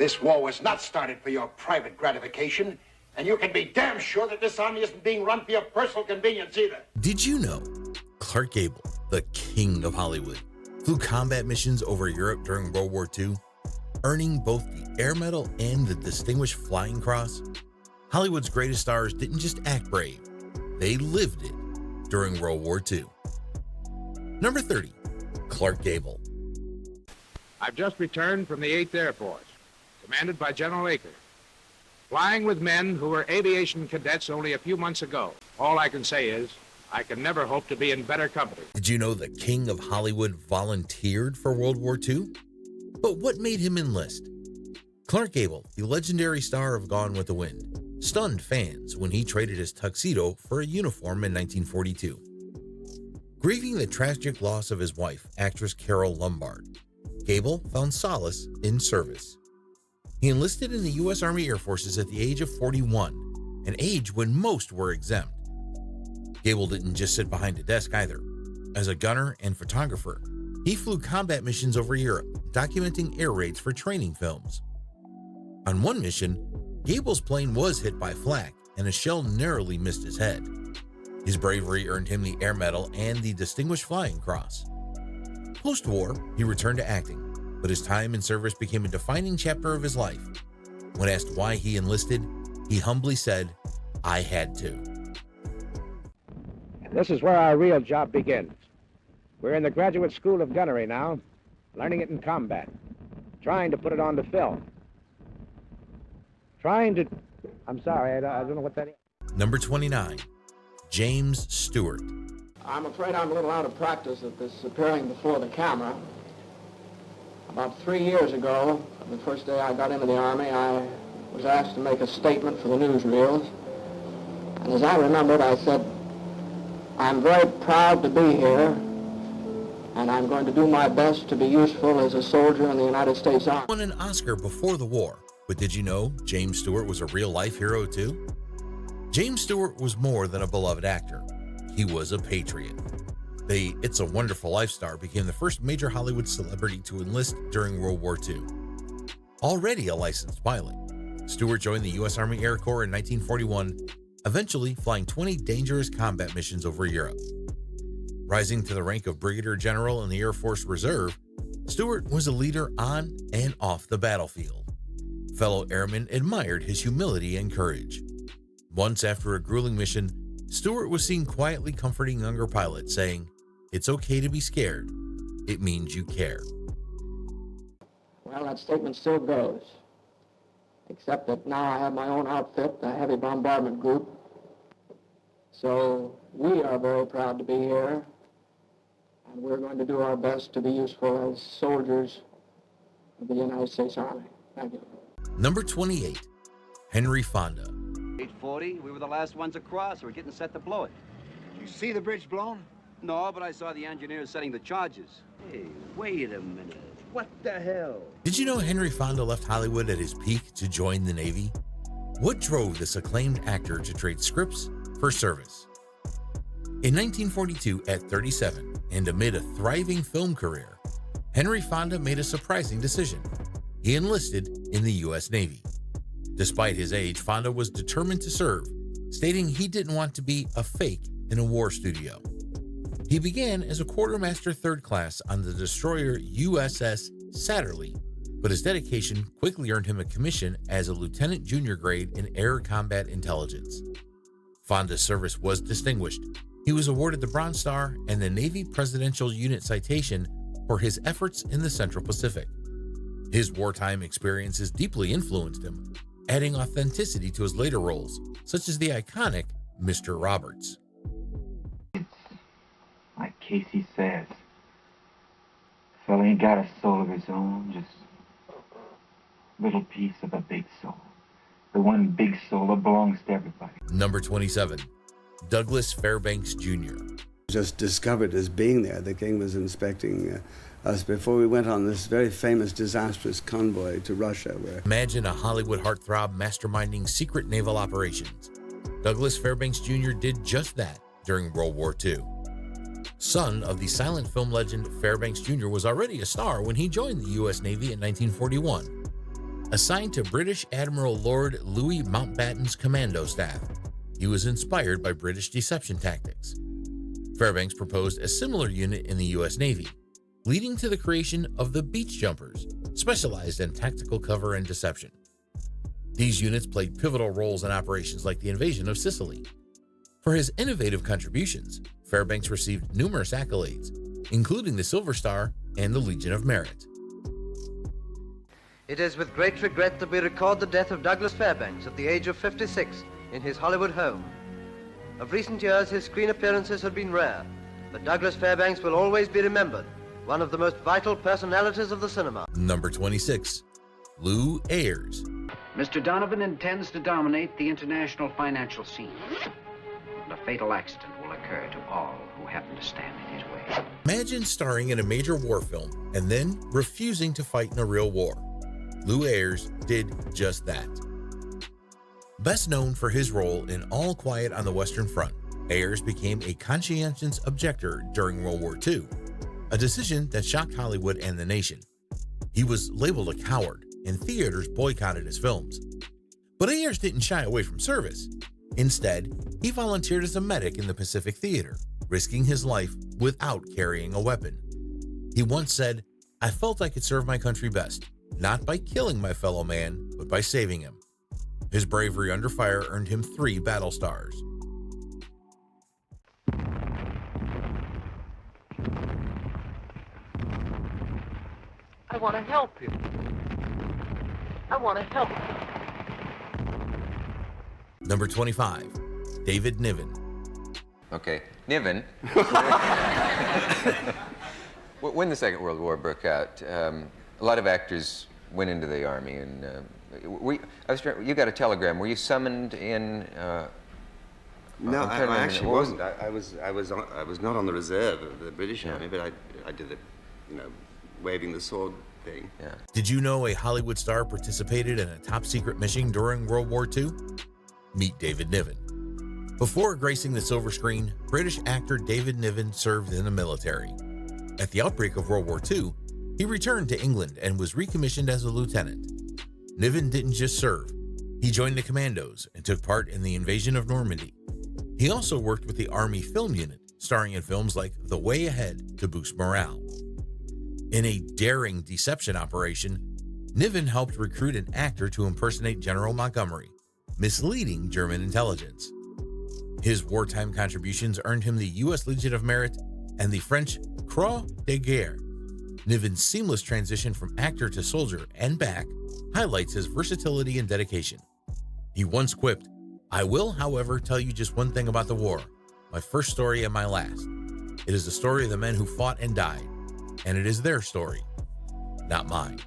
This war was not started for your private gratification, and you can be damn sure that this army isn't being run for your personal convenience either. Did you know Clark Gable, the king of Hollywood, flew combat missions over Europe during World War II, earning both the Air Medal and the Distinguished Flying Cross? Hollywood's greatest stars didn't just act brave, they lived it during World War II. Number 30, Clark Gable. I've just returned from the 8th Air Force, commanded by General Akers, flying with men who were aviation cadets only a few months ago. All I can say is, I can never hope to be in better company. Did you know the king of Hollywood volunteered for World War II? But what made him enlist? Clark Gable, the legendary star of Gone with the Wind, stunned fans when he traded his tuxedo for a uniform in 1942. Grieving the tragic loss of his wife, actress Carole Lombard, Gable found solace in service. He enlisted in the U.S. Army Air Forces at the age of 41, an age when most were exempt. Gable didn't just sit behind a desk either. As a gunner and photographer, he flew combat missions over Europe, documenting air raids for training films. On one mission, Gable's plane was hit by flak and a shell narrowly missed his head. His bravery earned him the Air Medal and the Distinguished Flying Cross. Post-war, he returned to acting, but his time in service became a defining chapter of his life. When asked why he enlisted, he humbly said, "I had to." And this is where our real job begins. We're in the Graduate School of Gunnery now, learning it in combat, trying to put it onto film. I'm sorry, I don't know what that is. Number 29, James Stewart. I'm afraid I'm a little out of practice at this appearing before the camera. About 3 years ago, the first day I got into the Army, I was asked to make a statement for the newsreels. And as I remembered, I said, I'm very proud to be here, and I'm going to do my best to be useful as a soldier in the United States Army. Won an Oscar before the war, but did you know James Stewart was a real-life hero too? James Stewart was more than a beloved actor. He was a patriot. The It's a Wonderful Life star became the first major Hollywood celebrity to enlist during World War II. Already a licensed pilot, Stewart joined the U.S. Army Air Corps in 1941, eventually flying 20 dangerous combat missions over Europe. Rising to the rank of Brigadier General in the Air Force Reserve, Stewart was a leader on and off the battlefield. Fellow airmen admired his humility and courage. Once after a grueling mission, Stewart was seen quietly comforting younger pilots, saying, "It's okay to be scared. It means you care." Well, that statement still goes, except that now I have my own outfit, the Heavy Bombardment Group. So we are very proud to be here, and we're going to do our best to be useful as soldiers of the United States Army. Thank you. Number 28, Henry Fonda. 8:40, we were the last ones across. We were getting set to blow it. Did you see the bridge blown? No, but I saw the engineers setting the charges. Hey, wait a minute. What the hell? Did you know Henry Fonda left Hollywood at his peak to join the Navy? What drove this acclaimed actor to trade scripts for service? In 1942, at 37, and amid a thriving film career, Henry Fonda made a surprising decision. He enlisted in the U.S. Navy. Despite his age, Fonda was determined to serve, stating he didn't want to be a fake in a war studio. He began as a quartermaster third class on the destroyer USS Satterley, but his dedication quickly earned him a commission as a lieutenant junior grade in air combat intelligence. Fonda's service was distinguished. He was awarded the Bronze Star and the Navy Presidential Unit Citation for his efforts in the Central Pacific. His wartime experiences deeply influenced him, adding authenticity to his later roles, such as the iconic Mr. Roberts. It's like Casey says, a fella ain't got a soul of his own, just a little piece of a big soul. The one big soul that belongs to everybody. Number 27, Douglas Fairbanks Jr. Just discovered as being there. The king was inspecting us before we went on this very famous, disastrous convoy to Russia. Imagine a Hollywood heartthrob masterminding secret naval operations. Douglas Fairbanks Jr. did just that during World War II. Son of the silent film legend, Fairbanks Jr. was already a star when he joined the U.S. Navy in 1941. Assigned to British Admiral Lord Louis Mountbatten's commando staff, he was inspired by British deception tactics. Fairbanks proposed a similar unit in the U.S. Navy, leading to the creation of the Beach Jumpers, specialized in tactical cover and deception. These units played pivotal roles in operations like the invasion of Sicily. For his innovative contributions, Fairbanks received numerous accolades, including the Silver Star and the Legion of Merit. It is with great regret that we record the death of Douglas Fairbanks at the age of 56 in his Hollywood home. Of recent years, his screen appearances have been rare, but Douglas Fairbanks will always be remembered, one of the most vital personalities of the cinema. Number 26, Lou Ayres. Mr. Donovan intends to dominate the international financial scene. And a fatal accident will occur to all who happen to stand in his way. Imagine starring in a major war film and then refusing to fight in a real war. Lou Ayres did just that. Best known for his role in All Quiet on the Western Front, Ayres became a conscientious objector during World War II, a decision that shocked Hollywood and the nation. He was labeled a coward, and theaters boycotted his films. But Ayres didn't shy away from service. Instead, he volunteered as a medic in the Pacific Theater, risking his life without carrying a weapon. He once said, "I felt I could serve my country best, not by killing my fellow man, but by saving him." His bravery under fire earned him 3 battle stars. I want to help you. I want to help you. Number 25, David Niven. Okay, Niven. When the Second World War broke out, a lot of actors went into the Army, and you got a telegram. Were you summoned in? No, I actually wasn't. I was not on the reserve of the British Army, but I did the, waving the sword thing. Yeah. Did you know a Hollywood star participated in a top-secret mission during World War II? Meet David Niven. Before gracing the silver screen, British actor David Niven served in the military. At the outbreak of World War II, he returned to England and was recommissioned as a lieutenant. Niven didn't just serve. He joined the commandos and took part in the invasion of Normandy. He also worked with the Army Film Unit, starring in films like The Way Ahead to boost morale. In a daring deception operation, Niven helped recruit an actor to impersonate General Montgomery, misleading German intelligence. His wartime contributions earned him the U.S. Legion of Merit and the French Croix de Guerre. Niven's seamless transition from actor to soldier and back highlights his versatility and dedication. He once quipped, "I will, however, tell you just one thing about the war, my first story and my last. It is the story of the men who fought and died, and it is their story, not mine."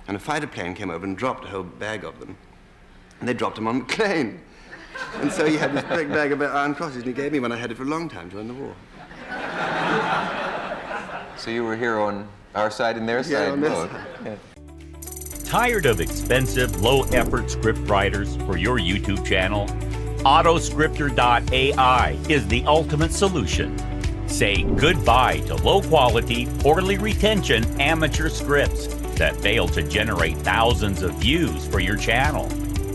And a fighter plane came over and dropped a whole bag of them, and they dropped them on McLean. And so he had this big bag of iron crosses, and he gave me one. I had it for a long time during the war. So you were here on our side and their side, on their both. side. Yeah. Tired of expensive, low-effort script writers for your YouTube channel? Autoscripter.ai is the ultimate solution. Say goodbye to low-quality, poorly retention amateur scripts that fail to generate thousands of views for your channel.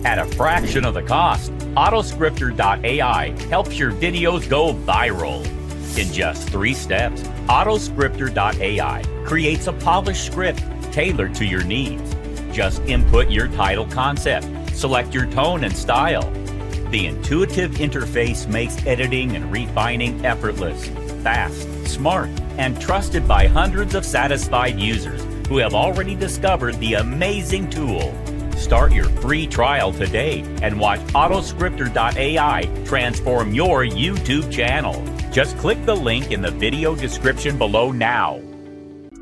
At a fraction of the cost, Autoscripter.ai helps your videos go viral. In just 3 steps, Autoscripter.ai creates a polished script tailored to your needs. Just input your title concept, select your tone and style. The intuitive interface makes editing and refining effortless, fast, smart, and trusted by hundreds of satisfied users who have already discovered the amazing tool. Start your free trial today and watch Autoscripter.ai transform your YouTube channel. Just click the link in the video description below now.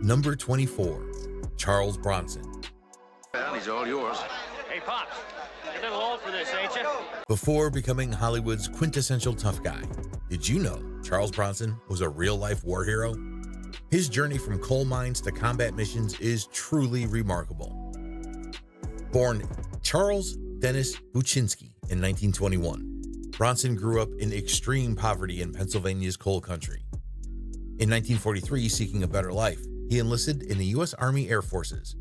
Number 24, Charles Bronson. Well, he's all yours. Hey, Pops, you're a little old for this, ain't you? Before becoming Hollywood's quintessential tough guy, did you know Charles Bronson was a real-life war hero? His journey from coal mines to combat missions is truly remarkable. Born Charles Dennis Buczynski in 1921, Bronson grew up in extreme poverty in Pennsylvania's coal country. In 1943, seeking a better life, he enlisted in the U.S. Army Air Forces.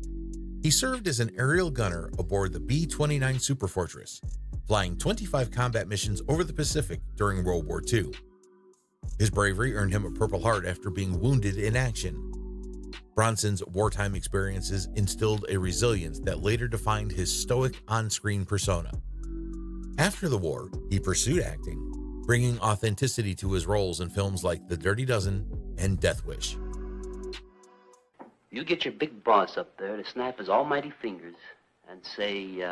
He served as an aerial gunner aboard the B-29 Superfortress, flying 25 combat missions over the Pacific during World War II. His bravery earned him a Purple Heart after being wounded in action. Bronson's wartime experiences instilled a resilience that later defined his stoic on-screen persona. After the war, he pursued acting, bringing authenticity to his roles in films like The Dirty Dozen and Death Wish. You get your big boss up there to snap his almighty fingers and say,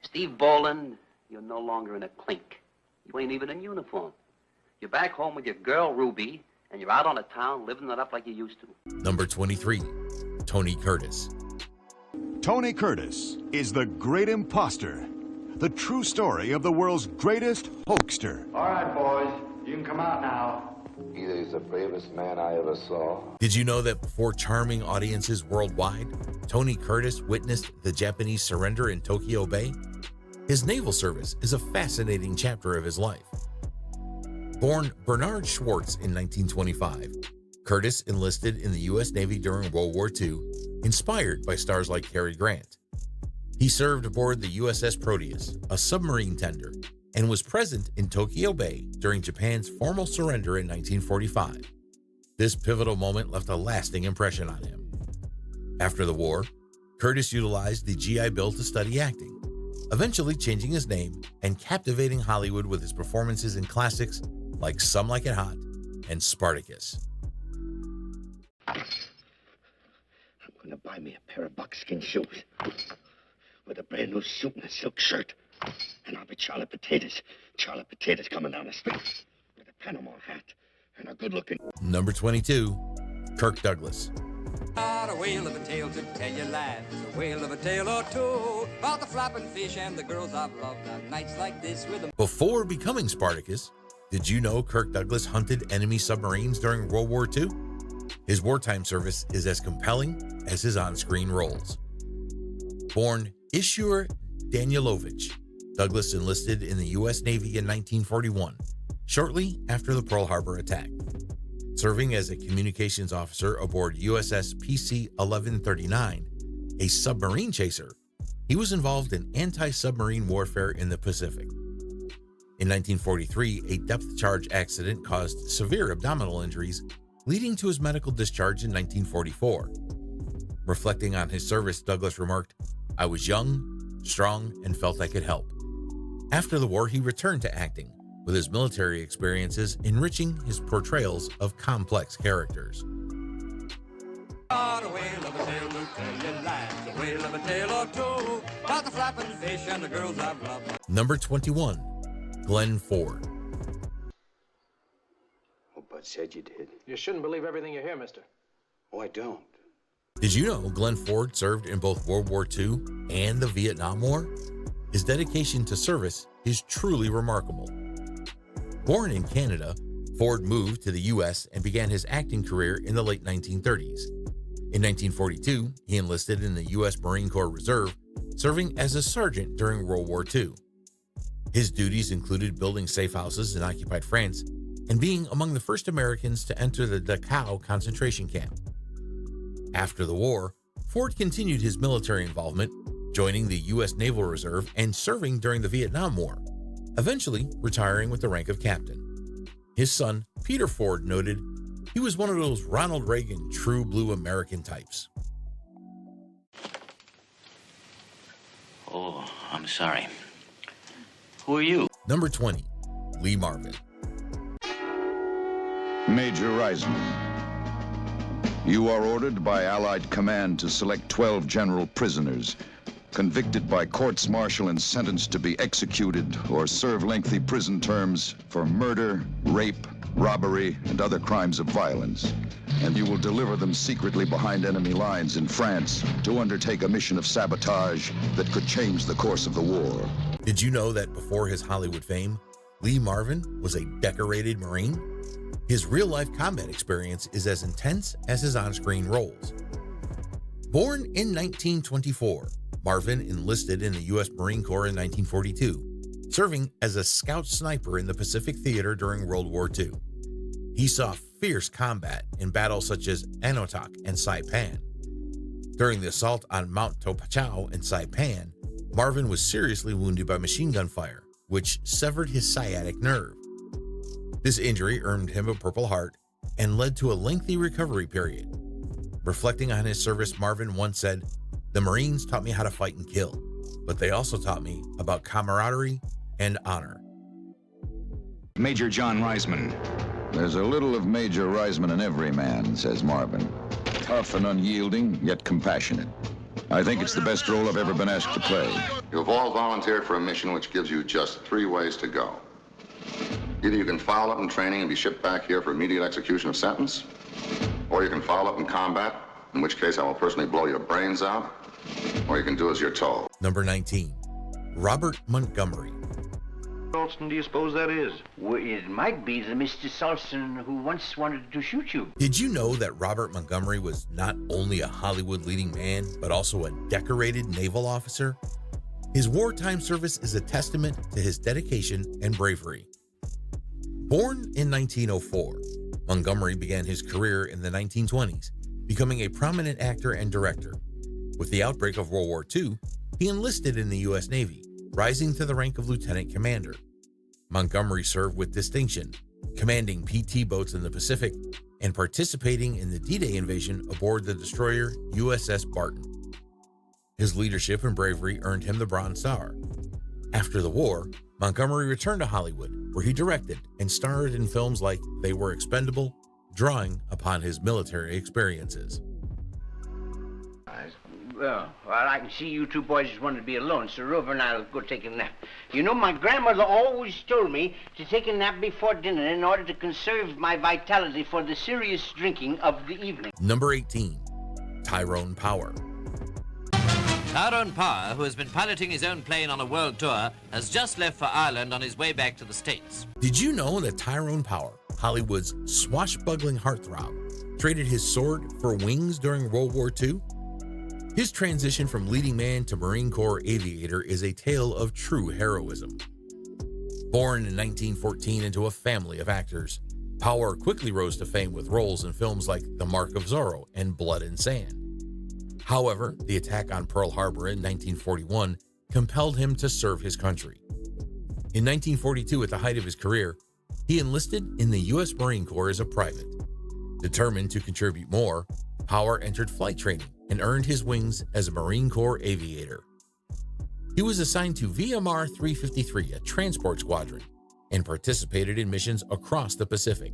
Steve Boland, you're no longer in a clink. You ain't even in uniform. You're back home with your girl, Ruby, and you're out on the town living it up like you used to. Number 23, Tony Curtis. Tony Curtis is the great imposter, the true story of the world's greatest hoaxer. All right, boys, you can come out now. Either he's the bravest man I ever saw. Did you know that before charming audiences worldwide, Tony Curtis witnessed the Japanese surrender in Tokyo Bay? His naval service is a fascinating chapter of his life. Born Bernard Schwartz in 1925, Curtis enlisted in the U.S. Navy during World War II, inspired by stars like Cary Grant. He served aboard the USS Proteus, a submarine tender, and was present in Tokyo Bay during Japan's formal surrender in 1945. This pivotal moment left a lasting impression on him. After the war, Curtis utilized the GI Bill to study acting, eventually changing his name and captivating Hollywood with his performances in classics like Some Like It Hot and Spartacus. I'm gonna buy me a pair of buckskin shoes with a brand new suit and a silk shirt. And I'll be Charlie Potatoes coming down the street with a Panama hat and a good-looking... Number 22, Kirk Douglas. Got a whale of a tale to tell you lads, a whale of a tale or two, about the flapping fish and the girls I've loved on nights like this with them. Before becoming Spartacus, did you know Kirk Douglas hunted enemy submarines during World War II? His wartime service is as compelling as his on-screen roles. Born Ishur Danielovich, Douglas enlisted in the U.S. Navy in 1941, shortly after the Pearl Harbor attack. Serving as a communications officer aboard USS PC-1139, a submarine chaser, he was involved in anti-submarine warfare in the Pacific. In 1943, a depth charge accident caused severe abdominal injuries, leading to his medical discharge in 1944. Reflecting on his service, Douglas remarked, "I was young, strong, and felt I could help." After the war, he returned to acting, with his military experiences enriching his portrayals of complex characters. Number 21, Glenn Ford. Oh, Bud said you did. You shouldn't believe everything you hear, mister. Oh, I don't. Did you know Glenn Ford served in both World War II and the Vietnam War? His dedication to service is truly remarkable. Born in Canada, Ford moved to the U.S. and began his acting career in the late 1930s. In 1942, he enlisted in the U.S. Marine Corps Reserve, serving as a sergeant during World War II. His duties included building safe houses in occupied France and being among the first Americans to enter the Dachau concentration camp. After the war, Ford continued his military involvement, joining the U.S. Naval Reserve and serving during the Vietnam War, eventually retiring with the rank of captain. His son, Peter Ford, noted, "He was one of those Ronald Reagan true blue American types." Oh, I'm sorry. Who are you? Number 20, Lee Marvin. Major Reisman, you are ordered by Allied command to select 12 general prisoners, convicted by courts-martial and sentenced to be executed or serve lengthy prison terms for murder, rape, robbery, and other crimes of violence. And you will deliver them secretly behind enemy lines in France to undertake a mission of sabotage that could change the course of the war. Did you know that before his Hollywood fame, Lee Marvin was a decorated Marine? His real-life combat experience is as intense as his on-screen roles. Born in 1924, Marvin enlisted in the U.S. Marine Corps in 1942, serving as a scout sniper in the Pacific Theater during World War II. He saw fierce combat in battles such as Anotak and Saipan. During the assault on Mount Topachau in Saipan, Marvin was seriously wounded by machine gun fire, which severed his sciatic nerve. This injury earned him a Purple Heart and led to a lengthy recovery period. Reflecting on his service, Marvin once said, "The Marines taught me how to fight and kill, but they also taught me about camaraderie and honor." Major John Reisman. There's a little of Major Reisman in every man, says Marvin. Tough and unyielding, yet compassionate. I think it's the best role I've ever been asked to play. You've all volunteered for a mission which gives you just 3 ways to go. Either you can foul up in training and be shipped back here for immediate execution of sentence, or you can foul up in combat, in which case I will personally blow your brains out, or you can do as you're told. Number 19, Robert Montgomery. Salson, do you suppose that is? Well, it might be the Mr. Salson who once wanted to shoot you. Did you know that Robert Montgomery was not only a Hollywood leading man, but also a decorated naval officer? His wartime service is a testament to his dedication and bravery. Born in 1904, Montgomery began his career in the 1920s, becoming a prominent actor and director. With the outbreak of World War II, he enlisted in the U.S. Navy, rising to the rank of lieutenant commander. Montgomery served with distinction, commanding PT boats in the Pacific and participating in the D-Day invasion aboard the destroyer USS Barton. His leadership and bravery earned him the Bronze Star. After the war, Montgomery returned to Hollywood, where he directed and starred in films like They Were Expendable, drawing upon his military experiences. Well, I can see you two boys just wanted to be alone, so Rover and I'll go take a nap. You know, my grandmother always told me to take a nap before dinner in order to conserve my vitality for the serious drinking of the evening. Number 18, Tyrone Power. Tyrone Power, who has been piloting his own plane on a world tour, has just left for Ireland on his way back to the States. Did you know that Tyrone Power, Hollywood's swashbuckling heartthrob, traded his sword for wings during World War II? His transition from leading man to Marine Corps aviator is a tale of true heroism. Born in 1914 into a family of actors, Power quickly rose to fame with roles in films like The Mark of Zorro and Blood and Sand. However, the attack on Pearl Harbor in 1941 compelled him to serve his country. In 1942, at the height of his career, he enlisted in the U.S. Marine Corps as a private. Determined to contribute more, Power entered flight training and earned his wings as a Marine Corps aviator. He was assigned to VMR 353, a transport squadron, and participated in missions across the Pacific,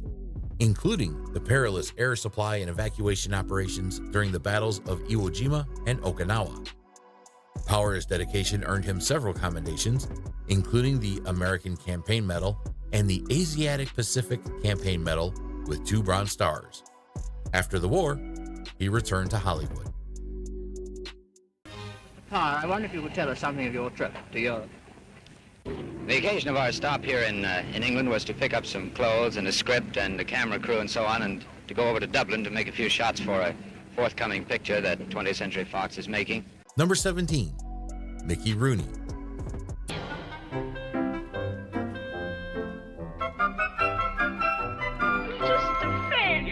including the perilous air supply and evacuation operations during the battles of Iwo Jima and Okinawa. Power's dedication earned him several commendations, including the American Campaign Medal and the Asiatic Pacific Campaign Medal with 2 Bronze Stars. After the war, he returned to Hollywood. I wonder if you could tell us something of your trip to Europe. The occasion of our stop here in England was to pick up some clothes and a script and a camera crew and so on, and to go over to Dublin to make a few shots for a forthcoming picture that 20th Century Fox is making. Number 17, Mickey Rooney.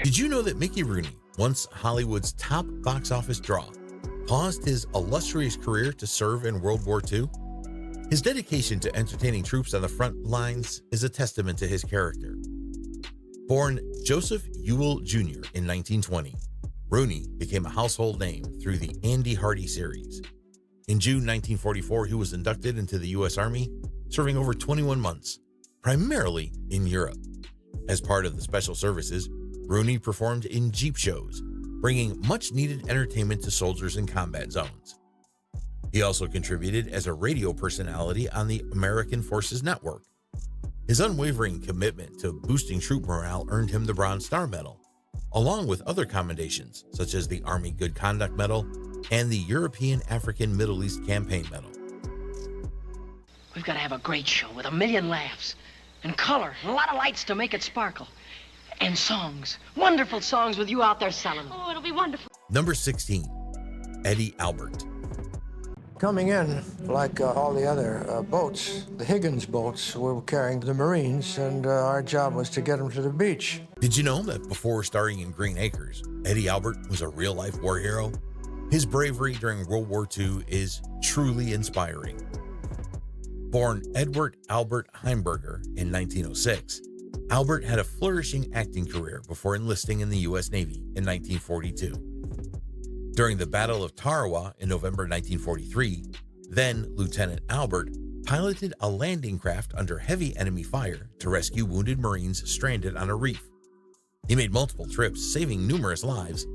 Did you know that Mickey Rooney, once Hollywood's top box office draw, paused his illustrious career to serve in World War II? His dedication to entertaining troops on the front lines is a testament to his character. Born Joseph Ewell Jr. in 1920, Rooney became a household name through the Andy Hardy series. In June 1944, he was inducted into the U.S. Army, serving over 21 months, primarily in Europe. As part of the Special Services, Rooney performed in Jeep shows, bringing much-needed entertainment to soldiers in combat zones. He also contributed as a radio personality on the American Forces Network. His unwavering commitment to boosting troop morale earned him the Bronze Star Medal, along with other commendations such as the Army Good Conduct Medal and the European African Middle East Campaign Medal. We've got to have a great show with 1 million laughs and color and a lot of lights to make it sparkle. And songs. Wonderful songs with you out there selling them. Oh, it'll be wonderful. Number 16, Eddie Albert. Coming in, like all the other boats, the Higgins boats were carrying the Marines, and our job was to get them to the beach. Did you know that before starring in Green Acres, Eddie Albert was a real-life war hero? His bravery during World War II is truly inspiring. Born Edward Albert Heimberger in 1906, Albert had a flourishing acting career before enlisting in the U.S. Navy in 1942. During the Battle of Tarawa in November 1943, then Lieutenant Albert piloted a landing craft under heavy enemy fire to rescue wounded Marines stranded on a reef. He made multiple trips, saving numerous lives,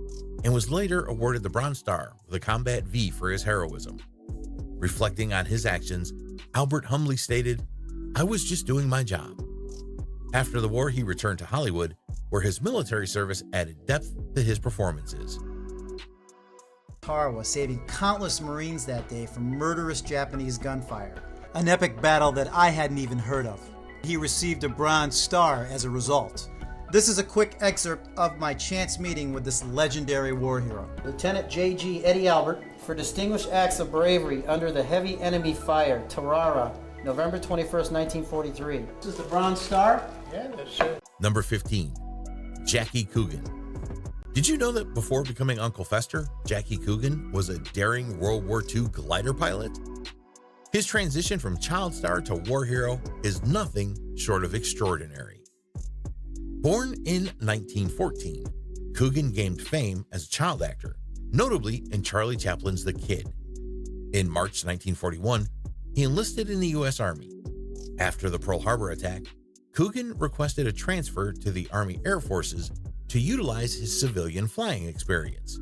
and was later awarded the Bronze Star with a Combat V for his heroism. Reflecting on his actions, Albert humbly stated, "I was just doing my job." After the war, he returned to Hollywood, where his military service added depth to his performances. Tarawa, saving countless Marines that day from murderous Japanese gunfire. An epic battle that I hadn't even heard of. He received a Bronze Star as a result. This is a quick excerpt of my chance meeting with this legendary war hero. Lieutenant J.G. Eddie Albert, for distinguished acts of bravery under the heavy enemy fire, Tarawa, November 21st, 1943. This is the Bronze Star? Yeah, that's it. Number 15, Jackie Coogan. Did you know that before becoming Uncle Fester, Jackie Coogan was a daring World War II glider pilot? His transition from child star to war hero is nothing short of extraordinary. Born in 1914, Coogan gained fame as a child actor, notably in Charlie Chaplin's The Kid. In March 1941, he enlisted in the U.S. Army. After the Pearl Harbor attack, Coogan requested a transfer to the Army Air Forces to utilize his civilian flying experience.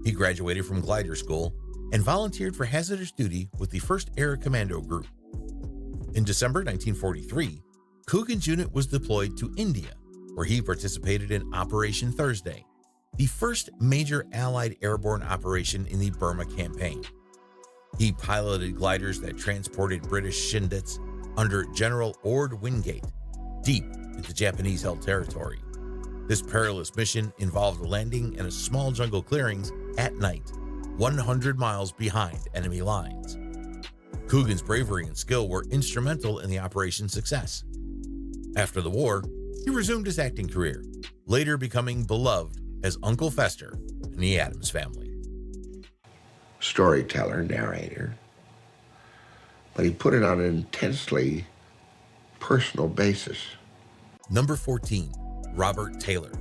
He graduated from glider school and volunteered for hazardous duty with the 1st Air Commando Group. In December 1943, Coogan's unit was deployed to India, where he participated in Operation Thursday, the first major Allied airborne operation in the Burma campaign. He piloted gliders that transported British Shindits under General Ord Wingate deep into Japanese-held territory. This perilous mission involved landing in a small jungle clearings at night, 100 miles behind enemy lines. Coogan's bravery and skill were instrumental in the operation's success. After the war, he resumed his acting career, later becoming beloved as Uncle Fester in the Addams Family. Storyteller, narrator, but he put it on an intensely personal basis. Number 14, Robert Taylor.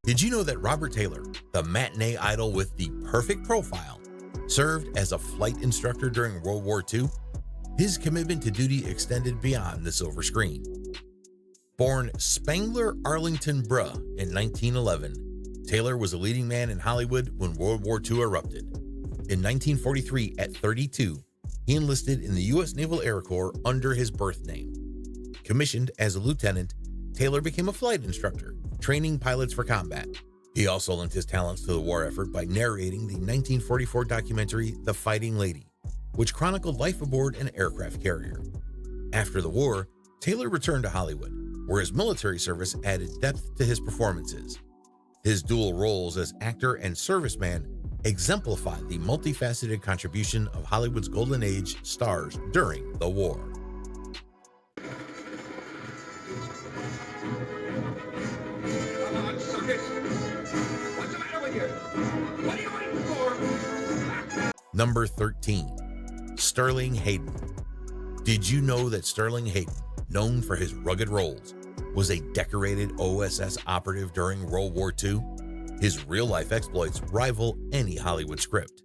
Did you know that Robert Taylor, the matinee idol with the perfect profile, served as a flight instructor during World War II? His commitment to duty extended beyond the silver screen. Born Spangler Arlington Bruh in 1911, Taylor was a leading man in Hollywood when World War II erupted. In 1943, at 32, he enlisted in the U.S. Naval Air Corps under his birth name. Commissioned as a lieutenant, Taylor became a flight instructor, training pilots for combat. He also lent his talents to the war effort by narrating the 1944 documentary The Fighting Lady, which chronicled life aboard an aircraft carrier. After the war, Taylor returned to Hollywood, where his military service added depth to his performances. His dual roles as actor and serviceman exemplify the multifaceted contribution of Hollywood's golden age stars during the war. Come on, suckers! What's the matter with you? What are you waiting for? Number 13, Sterling Hayden. Did you know that Sterling Hayden, known for his rugged roles, was a decorated OSS operative during World War II? His real-life exploits rival any Hollywood script.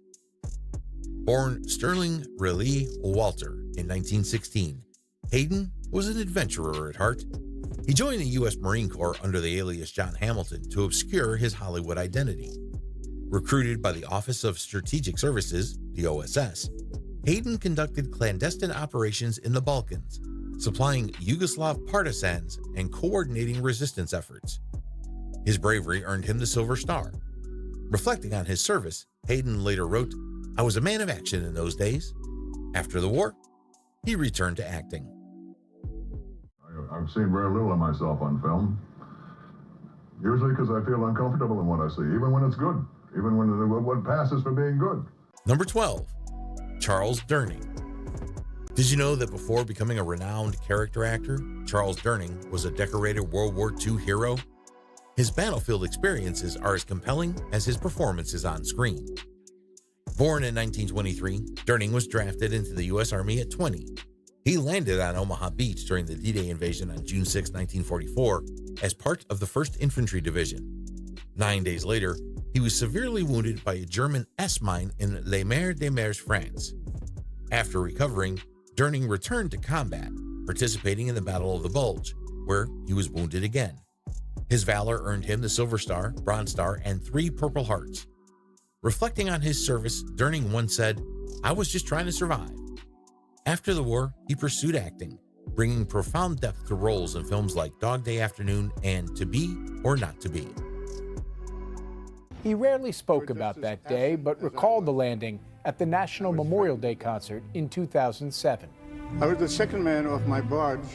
Born Sterling Riley Walter in 1916, Hayden was an adventurer at heart. He joined the U.S. Marine Corps under the alias John Hamilton to obscure his Hollywood identity. Recruited by the Office of Strategic Services, the OSS, Hayden conducted clandestine operations in the Balkans, supplying Yugoslav partisans and coordinating resistance efforts. His bravery earned him the Silver Star. Reflecting on his service, Hayden later wrote, "I was a man of action in those days." After the war, he returned to acting. I've seen very little of myself on film, usually because I feel uncomfortable in what I see, even when it's good, even when what passes for being good. Number 12, Charles Durning. Did you know that before becoming a renowned character actor, Charles Durning was a decorated World War II hero? His battlefield experiences are as compelling as his performances on screen. Born in 1923, Durning was drafted into the U.S. Army at 20. He landed on Omaha Beach during the D-Day invasion on June 6, 1944, as part of the 1st Infantry Division. 9 days later, he was severely wounded by a German S-mine in Les Mers de Mers, France. After recovering, Durning returned to combat, participating in the Battle of the Bulge, where he was wounded again. His valor earned him the Silver Star, Bronze Star, and 3 Purple Hearts. Reflecting on his service, Durning once said, "I was just trying to survive." After the war, he pursued acting, bringing profound depth to roles in films like Dog Day Afternoon and To Be or Not to Be. He rarely spoke about that day, but recalled the landing at the National Memorial Day concert in 2007. I was the second man off my barge,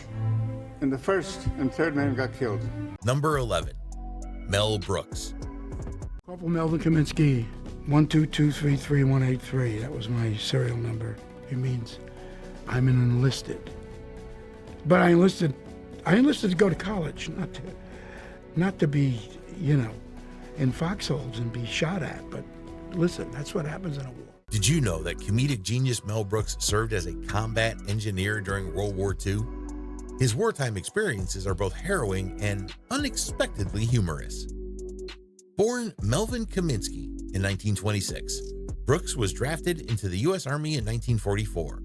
and the first and third man got killed. Number 11, Mel Brooks. Corporal Melvin Kaminsky, 122333183. That was my serial number. It means I'm an enlisted. But I enlisted to go to college, not to be, in foxholes and be shot at. But listen, that's what happens in a war. Did you know that comedic genius Mel Brooks served as a combat engineer during World War II? His wartime experiences are both harrowing and unexpectedly humorous. Born Melvin Kaminsky in 1926, Brooks was drafted into the U.S. Army in 1944.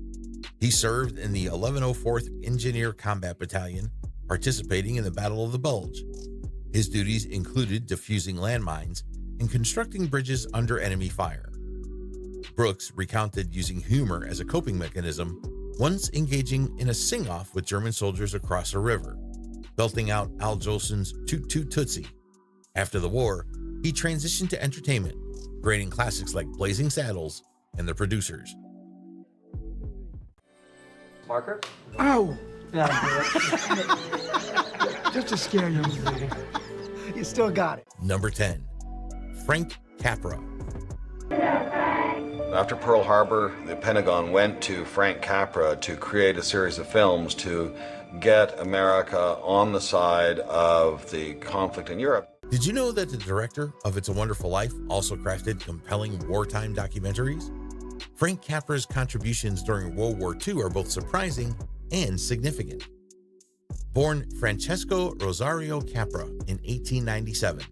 He served in the 1104th Engineer Combat Battalion, participating in the Battle of the Bulge. His duties included defusing landmines and constructing bridges under enemy fire. Brooks recounted using humor as a coping mechanism, once engaging in a sing-off with German soldiers across a river, belting out Al Jolson's Toot Toot Tootsie. After the war, he transitioned to entertainment, creating classics like Blazing Saddles and The Producers. Marker? Ow! Just to scare you. You still got it. Number 10, Frank Capra. After Pearl Harbor, the Pentagon went to Frank Capra to create a series of films to get America on the side of the conflict in Europe. Did you know that the director of It's a Wonderful Life also crafted compelling wartime documentaries? Frank Capra's contributions during World War II are both surprising and significant. Born Francesco Rosario Capra in 1897,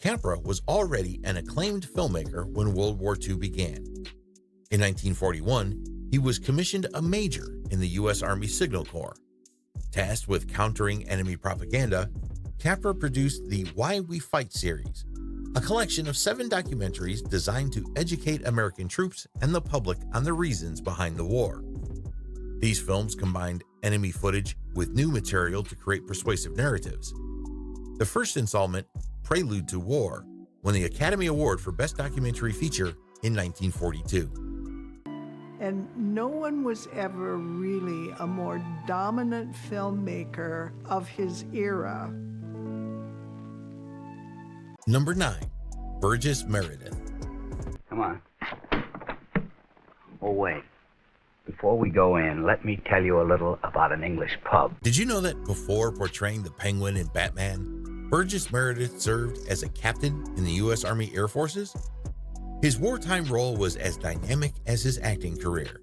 Capra was already an acclaimed filmmaker when World War II began. In 1941, he was commissioned a major in the U.S. Army Signal Corps. Tasked with countering enemy propaganda, Capra produced the Why We Fight series, a collection of 7 documentaries designed to educate American troops and the public on the reasons behind the war. These films combined enemy footage with new material to create persuasive narratives. The first installment, Prelude to War, won the Academy Award for Best Documentary Feature in 1942. And no one was ever really a more dominant filmmaker of his era. Number 9, Brigges Meredith. Come on. Oh, wait. Before we go in, let me tell you a little about an English pub. Did you know that before portraying the Penguin in Batman, Brigges Meredith served as a captain in the U.S. Army Air Forces? His wartime role was as dynamic as his acting career.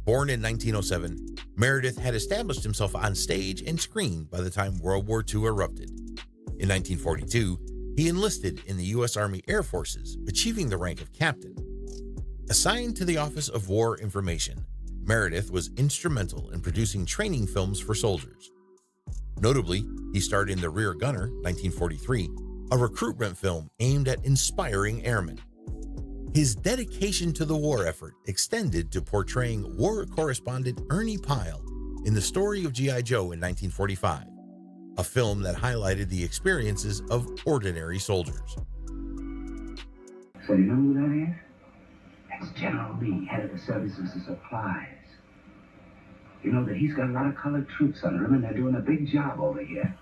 Born in 1907, Meredith had established himself on stage and screen by the time World War II erupted. In 1942, he enlisted in the U.S. Army Air Forces, achieving the rank of captain. Assigned to the Office of War Information, Meredith was instrumental in producing training films for soldiers. Notably, he starred in The Rear Gunner, 1943, a recruitment film aimed at inspiring airmen. His dedication to the war effort extended to portraying war correspondent Ernie Pyle in The Story of G.I. Joe in 1945, a film that highlighted the experiences of ordinary soldiers. So you know who that is? That's General Lee, head of the services and supplies. You know that he's got a lot of colored troops under him, and they're doing a big job over here.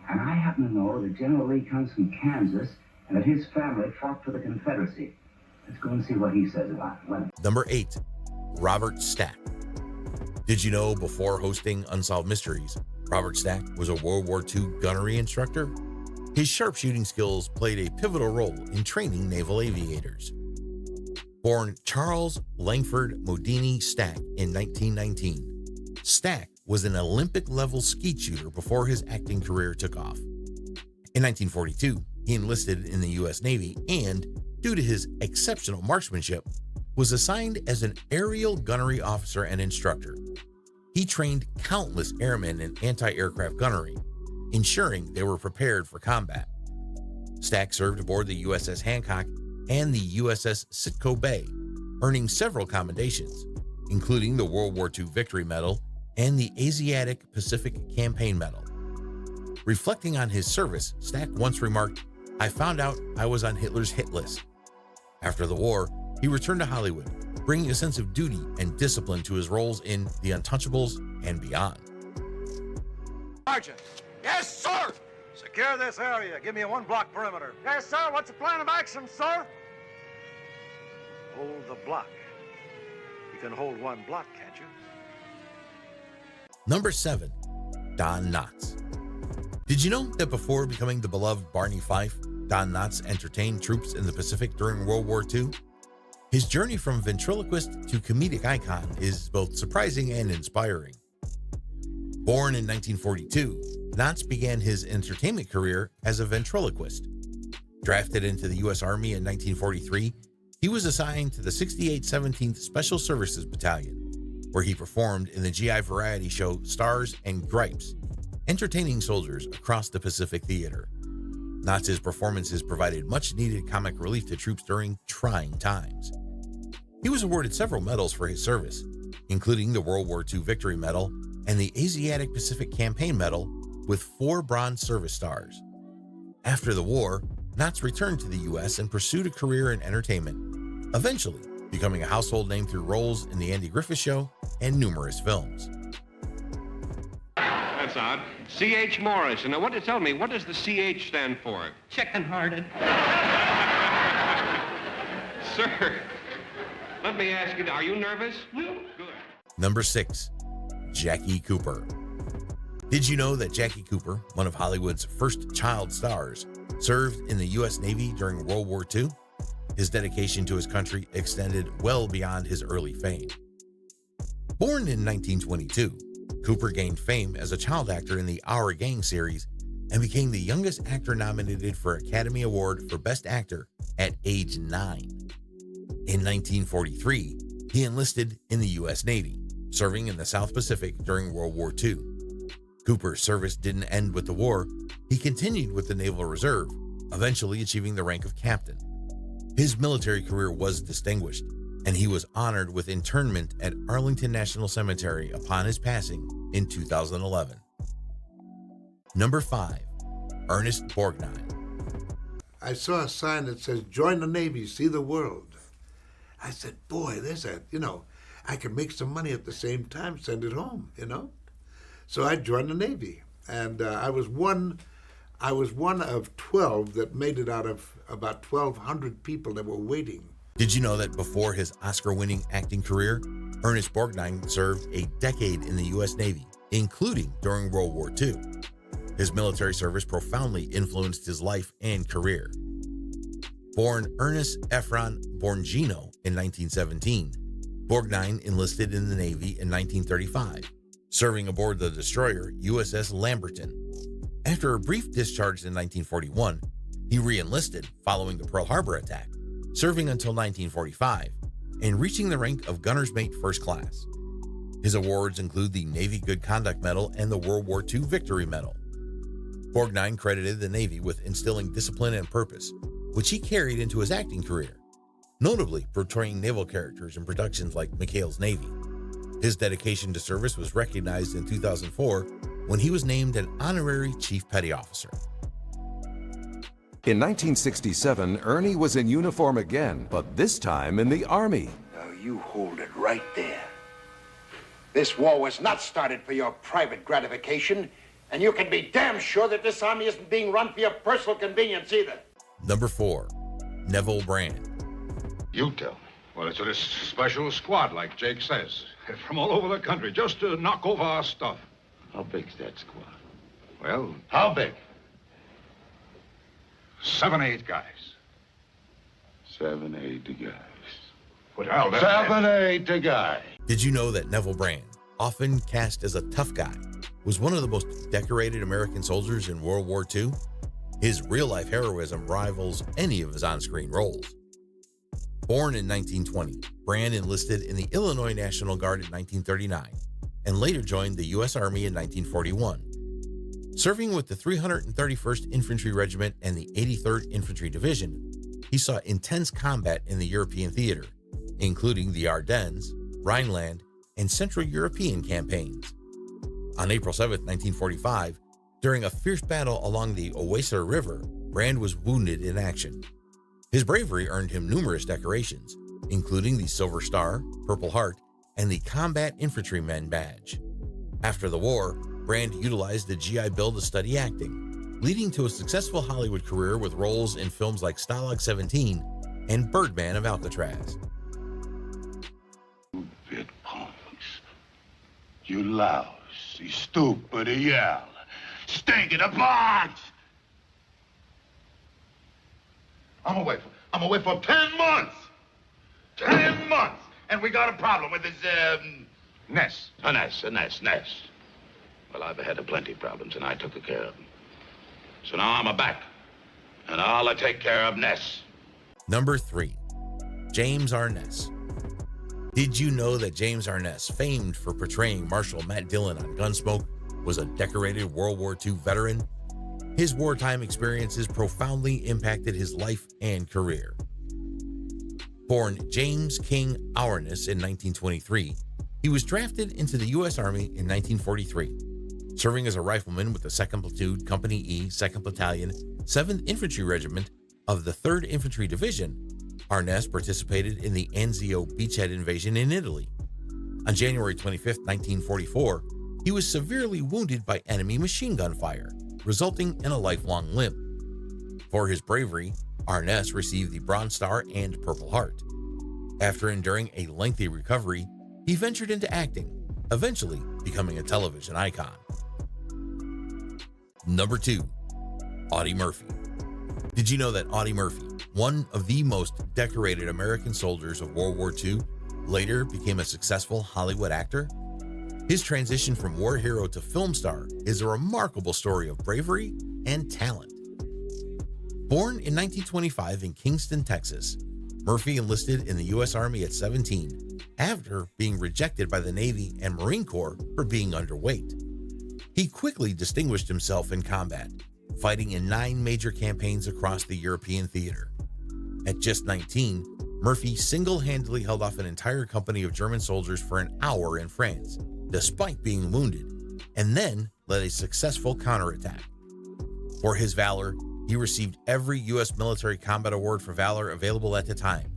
And I happen to know that General Lee comes from Kansas, and that his family fought for the Confederacy. Let's go and see what he says about it. Number 8, Robert Stack. Did you know before hosting Unsolved Mysteries, Robert Stack was a World War II gunnery instructor? His sharpshooting skills played a pivotal role in training naval aviators. Born Charles Langford Modini Stack in 1919, Stack was an Olympic-level skeet shooter before his acting career took off. In 1942, he enlisted in the U.S. Navy and, due to his exceptional marksmanship, was assigned as an aerial gunnery officer and instructor. He trained countless airmen in anti-aircraft gunnery, ensuring they were prepared for combat. Stack served aboard the USS Hancock and the USS Sitco Bay, earning several commendations, including the World War II Victory Medal and the Asiatic Pacific Campaign Medal. Reflecting on his service, Stack once remarked, "I found out I was on Hitler's hit list." After the war, he returned to Hollywood, bringing a sense of duty and discipline to his roles in The Untouchables and beyond. Sergeant. Yes, sir. Secure this area. Give me a one-block perimeter. Yes, sir. What's the plan of action, sir? Hold the block. You can hold one block, can't you? Number 7. Don Knotts. Did you know that before becoming the beloved Barney Fife, Don Knotts entertained troops in the Pacific during World War II? His journey from ventriloquist to comedic icon is both surprising and inspiring. Born in 1942, Knotts began his entertainment career as a ventriloquist. Drafted into the U.S. Army in 1943, he was assigned to the 68th 17th Special Services Battalion, where he performed in the GI variety show Stars and Gripes, entertaining soldiers across the Pacific Theater. Knotts' performances provided much-needed comic relief to troops during trying times. He was awarded several medals for his service, including the World War II Victory Medal and the Asiatic Pacific Campaign Medal, with 4 Bronze Service Stars. After the war, Knotts returned to the U.S. and pursued a career in entertainment, eventually becoming a household name through roles in The Andy Griffith Show and numerous films. That's odd. C.H. Morris. And now, tell me, what does the C.H. stand for? Chicken-hearted. Sir, let me ask you, are you nervous? Good. Number 6. Jackie Cooper. Did you know that Jackie Cooper, one of Hollywood's first child stars, served in the U.S. Navy during World War II? His dedication to his country extended well beyond his early fame. Born in 1922, Cooper gained fame as a child actor in the Our Gang series and became the youngest actor nominated for Academy Award for Best Actor at age 9. In 1943, he enlisted in the U.S. Navy, serving in the South Pacific during World War II. Cooper's service didn't end with the war. He continued with the Naval Reserve, eventually achieving the rank of captain. His military career was distinguished, and he was honored with interment at Arlington National Cemetery upon his passing in 2011. Number 5. Ernest Borgnine. I saw a sign that says, "Join the Navy, see the world." I said, boy, I can make some money at the same time, send it home, So I joined the Navy, and I was one of 12 that made it out of about 1,200 people that were waiting. Did you know that before his Oscar-winning acting career, Ernest Borgnine served a decade in the U.S. Navy, including during World War II? His military service profoundly influenced his life and career. Born Ernest Ephron Borgnine in 1917, Borgnine enlisted in the Navy in 1935, serving aboard the destroyer USS Lamberton. After a brief discharge in 1941, he re-enlisted following the Pearl Harbor attack, serving until 1945, and reaching the rank of Gunner's Mate First Class. His awards include the Navy Good Conduct Medal and the World War II Victory Medal. Borgnine credited the Navy with instilling discipline and purpose, which he carried into his acting career, notably portraying naval characters in productions like McHale's Navy. His dedication to service was recognized in 2004 when he was named an honorary Chief Petty Officer. In 1967, Ernie was in uniform again, but this time in the Army. Now you hold it right there. This war was not started for your private gratification, and you can be damn sure that this army isn't being run for your personal convenience either. Number 4. Neville Brand. You tell. Well, it's a special squad, like Jake says, from all over the country, just to knock over our stuff. How big's that squad? Well, How big? 7, 8 guys. 7, 8 guys. What the hell? 7-8 the guy. Did you know that Neville Brand, often cast as a tough guy, was one of the most decorated American soldiers in World War II? His real-life heroism rivals any of his on-screen roles. Born in 1920, Brand enlisted in the Illinois National Guard in 1939 and later joined the U.S. Army in 1941. Serving with the 331st Infantry Regiment and the 83rd Infantry Division, he saw intense combat in the European theater, including the Ardennes, Rhineland, and Central European campaigns. On April 7, 1945, during a fierce battle along the Oyster River, Brand was wounded in action. His bravery earned him numerous decorations, including the Silver Star, Purple Heart, and the Combat Infantryman Badge. After the war, Brand utilized the GI Bill to study acting, leading to a successful Hollywood career with roles in films like Stalag 17 and Birdman of Alcatraz. Bit punks. You louse, you stupid, you yell. Stink in the box! I'm away for 10 months! 10 months! And we got a problem with this, Ness. A Ness. Well, I've had plenty of problems, and I took care of them. So now I'm back, and I'll take care of Ness. Number 3, James Arness. Did you know that James Arness, famed for portraying Marshal Matt Dillon on Gunsmoke, was a decorated World War II veteran? His wartime experiences profoundly impacted his life and career. Born James King Arness in 1923, he was drafted into the U.S. Army in 1943, serving as a rifleman with the 2nd Platoon, Company E, 2nd Battalion, 7th Infantry Regiment of the 3rd Infantry Division. Arness participated in the Anzio beachhead invasion in Italy. On January 25, 1944, he was severely wounded by enemy machine gun fire, resulting in a lifelong limp. For his bravery, Arness received the Bronze Star and Purple Heart. After enduring a lengthy recovery, he ventured into acting, eventually becoming a television icon. Number 2, Audie Murphy. Did you know that Audie Murphy, one of the most decorated American soldiers of World War II, later became a successful Hollywood actor? His transition from war hero to film star is a remarkable story of bravery and talent. Born in 1925 in Kingston, Texas, Murphy enlisted in the U.S. Army at 17 after being rejected by the Navy and Marine Corps for being underweight. He quickly distinguished himself in combat, fighting in 9 major campaigns across the European theater. At just 19, Murphy single-handedly held off an entire company of German soldiers for an hour in France, despite being wounded, and then led a successful counterattack. For his valor, he received every U.S. military combat award for valor available at the time,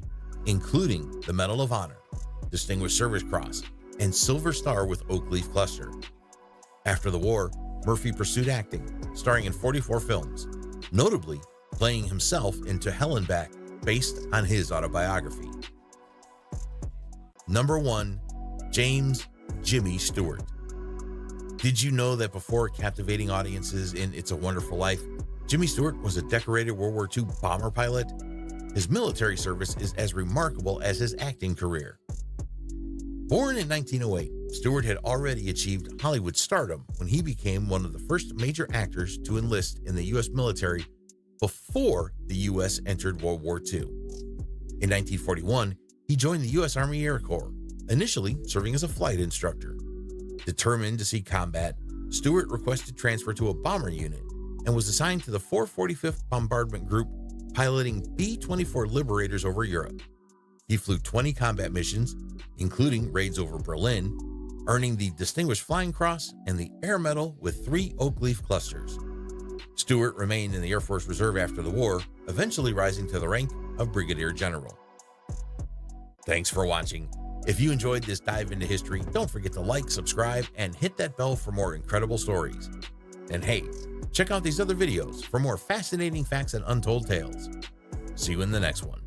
including the Medal of Honor, Distinguished Service Cross, and Silver Star with Oak Leaf Cluster. After the war, Murphy pursued acting, starring in 44 films, notably playing himself in To Hell and Back, based on his autobiography. Number 1, James Jimmy Stewart. Did you know that before captivating audiences in It's a Wonderful Life, Jimmy Stewart was a decorated World War II bomber pilot? His military service is as remarkable as his acting career. Born in 1908, Stewart had already achieved Hollywood stardom when he became one of the first major actors to enlist in the U.S. military before the U.S. entered World War II. In 1941, he joined the U.S. Army Air Corps, initially serving as a flight instructor. Determined to see combat, Stewart requested transfer to a bomber unit and was assigned to the 445th Bombardment Group, piloting B-24 Liberators over Europe. He flew 20 combat missions, including raids over Berlin, earning the Distinguished Flying Cross and the Air Medal with 3 Oak Leaf Clusters. Stewart remained in the Air Force Reserve after the war, eventually rising to the rank of Brigadier General. Thanks for watching. If you enjoyed this dive into history, don't forget to like, subscribe, and hit that bell for more incredible stories. And hey, check out these other videos for more fascinating facts and untold tales. See you in the next one.